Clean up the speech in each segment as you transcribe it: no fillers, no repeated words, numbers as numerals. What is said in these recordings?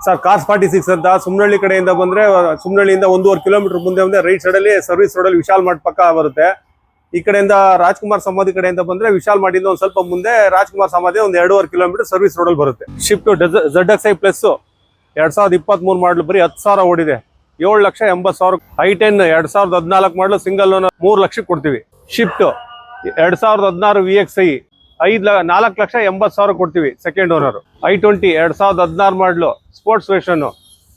Sir cars 46 ಅಂತ ಸುಮ್ನಹಳ್ಳಿ ಕಡೆಯಿಂದ ಬಂದ್ರೆ ಸುಮ್ನಹಳ್ಳಿಯಿಂದ 1.5 ಕಿಲೋಮೀಟರ್ ಮುಂದೆ ರೈಟ್ ಸೈಡ್ ಅಲ್ಲಿ ಸರ್ವಿಸ್ ರೋಡ್ ಅಲ್ಲಿ ವಿಶಾಲ್ ಮಾರ್ಟ್ ಪಕ್ಕ ಬರುತ್ತೆ. ಈ ಕಡೆಯಿಂದ ರಾಜ್ಕುಮಾರ್ ಸಮಾಧಿ ಕಡೆಯಿಂದ ಬಂದ್ರೆ ವಿಶಾಲ್ ಮಾಡಿಂದ ಒಂದ್ ಸ್ವಲ್ಪ ಮುಂದೆ ರಾಜ್ಕುಮಾರ್ ಸಮಾಧಿ ಒಂದ್ 2.5 ಕಿಲೋಮೀಟರ್ ಸರ್ವಿಸ್ ರೋಡ್ ಅಲ್ಲಿ ಬರುತ್ತೆ. ಶಿಫ್ಟ್ ZXi ಪ್ಲಸ್ 2023 ಮಾಡಲು ಬರೀ 10,000 ಓಡಿದೆ. 7,80,000. i10 2014 ಮಾಡಲು ಸಿಂಗಲ್ ಲೋನ್ 3 ಲಕ್ಷಕ್ಕೆ ಕೊಡ್ತೀವಿ. ಶಿಫ್ಟ್ 2016 VXi 4,80,000 ಕೊಡ್ತೀವಿ ಸೆಕೆಂಡ್ ಓನರ್. i20 2016 ಮಾಡಲು ಸ್ಪೋರ್ಟ್ಸ್ ವೇಷನ್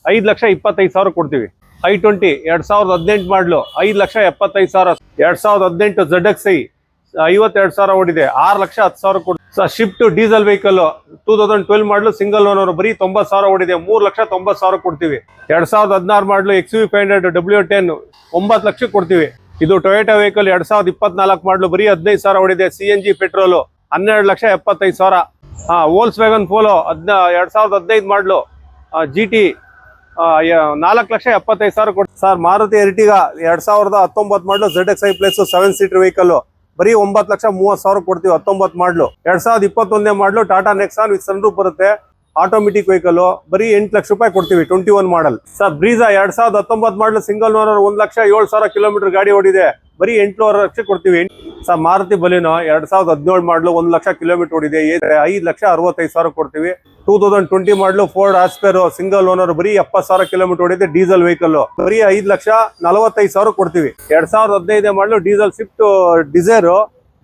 5,25,000 ಕೊಡ್ತೀವಿ. i20 2018 ಮಾಡಲು 5,75,000. 2018 ZXi 52,000 ಓಡಿದೆ. 6,10,000 ಕೊಡ್ತೀವಿ. ಶಿಫ್ಟ್ ಡೀಸೆಲ್ ವೆಹಿಕಲ್ 2012 ಮಾಡಲು ಸಿಂಗಲ್ ಓನರ್ ಬರೀ 90,000 ಓಡಿದೆ. 3,90,000 ಕೊಡ್ತೀವಿ. 2016 ಮಾಡಲು XUV 500 W10 9 ಲಕ್ಷಕ್ಕೆ ಕೊಡ್ತೀವಿ. ಇದು ಟೊಯೋಟಾ ವೆಹಿಕಲ್ 2024 ಮಾಡಲು ಬರೀ 15,000 ಓಡಿದೆ. CNG petrol 12,75,000. Volks wagon polo 2015 ಮಾಡಲು GT 4,75,000 ಕೊಡ್ತೀವಿ. ಸರ್ ಮಾರುತಿ ಎರ್ಟಿಗಾ 2019 ಮಾಡಲು ZXi ಪ್ಲಸ್ 7 ಸೀಟರ್ ವೆಹಿಕಲ್ ಬರೀ 9,30,000 ಕೊಡ್ತೀವಿ. 19 ಮಾಡಲು. 2021 ಮಾಡಲು Tata Nexon with sunroof ಬರುತ್ತೆ. ಆಟೋಮೆಟಿಕ್ ವೆಹಿಕಲ್ ಬರೀ 8 ಲಕ್ಷ ರೂಪಾಯಿ ಕೊಡ್ತೀವಿ. 21 ಮಾಡಲ್. ಸರ್ ಬ್ರೀಜಾ 2019 ಮಾಡಲು ಸಿಂಗಲ್ ಓನರ್ 1,07,000 ಕಿಲೋಮೀಟರ್ ಗಾಡಿ ಓಡಿದೆ. ಬರೀ 8,500,000 ಲಕ್ಷ ಕೊಡ್ತೀವಿ. ಸರ್ ಮಾರುತಿ ಬಲಿನೋ 2017 ಮಾಡಲು 1 ಲಕ್ಷ ಕಿಲೋಮೀಟರ್ ಓಡಿದೆ. 5,65,000 ಕೊಡ್ತೀವಿ. 2020 ಮಾಡಲು ಫೋರ್ಡ್ ಆಸ್ಪೆರೋ ಸಿಂಗಲ್ ಓನರ್ ಬರೀ 70,000 ಕಿಲೋಮೀಟರ್ ಓಡಿದೆ. ಡೀಸೆಲ್ ವೆಹಿಕಲ್ ಬರೀ 5,45,000 ಕೊಡ್ತೀವಿ. 2015 ಮಾಡಲು diesel Swift Dzire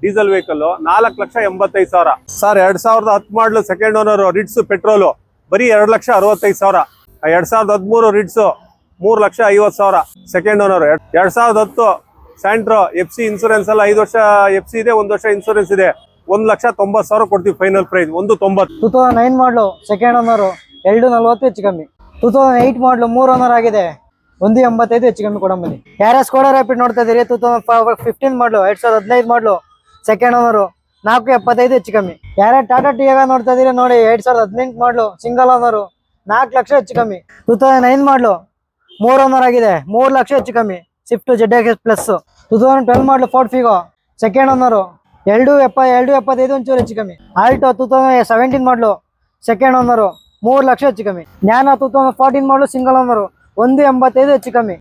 diesel vehicle 4,85,000. Sir 2010 ಮಾಡಲು ಸೆಕೆಂಡ್ ಓನರ್ ರಿಟ್ಸ್ ಪೆಟ್ರೋಲು ಬರೀ 2,65,000. 2013 Ritz 3,50,000 second owner. 2010 Santro FC insurance ಎಲ್ಲ 5 ವರ್ಷ FC ಇದೆ, 1 ವರ್ಷ ಇನ್ಸೂರೆನ್ಸ್ ಇದೆ. 1,90,000 ಕೊಡ್ತೀವಿ ಫೈನಲ್ ಪ್ರೈಸ್. 1,90,000. 2009 ಮಾಡಲು ಸೆಕೆಂಡ್ ಓನರ್ 2,40 ಹೆಚ್ಚು ಕಮ್ಮಿ. 2008 ಮಾಡಲು 3 ಓನರ್ ಆಗಿದೆ. 1,85 ಹೆಚ್ಚು ಕಮ್ಮಿ ಕೊಡಂಬಲ್ಲಿ. RS ಸ್ಕೋಡಾ ರ್ಯಾಪಿಡ್ ನೋಡ್ತಾ ಇದೀರಿ. 2015 ಮಾಡಲು 2015 ಮಾಡಲು ಸೆಕೆಂಡ್ ಓನರು 4,75 ಹೆಚ್ಚು ಕಮ್ಮಿ. ಯಾರೇ ಟಾಟಾ ಟಿಯಾಗೋ ನೋಡ್ತಾ ಇದೀರಿ ನೋಡಿ. 2018 ಮಾಡಲು ಸಿಂಗಲ್ ಓನರು 4 ಲಕ್ಷ ಹೆಚ್ಚು ಕಮ್ಮಿ. 2009 ಮಾಡಲು 3 ಓನರ್ ಆಗಿದೆ. 3 ಲಕ್ಷ ಹೆಚ್ಚು ಕಮ್ಮಿ. Swift ZX plus. 2012 ಮಾಡಲು ಫೋರ್ಡ್ ಫಿಗೋ ಸೆಕೆಂಡ್ ಓನರು 2,75 ಒಂಚೂರು ಹೆಚ್ಚು ಕಮ್ಮಿ. ಆಲ್ಟೋ 2017 ಮಾಡಲು ಸೆಕೆಂಡ್ ಓನರು 3 ಲಕ್ಷ ಹೆಚ್ಚು ಕಮ್ಮಿ. ಜ್ಞಾನ 2014 ಮಾಡಲು ಸಿಂಗಲ್ ಓನರು 1,85 ಹೆಚ್ಚು ಕಮ್ಮಿ.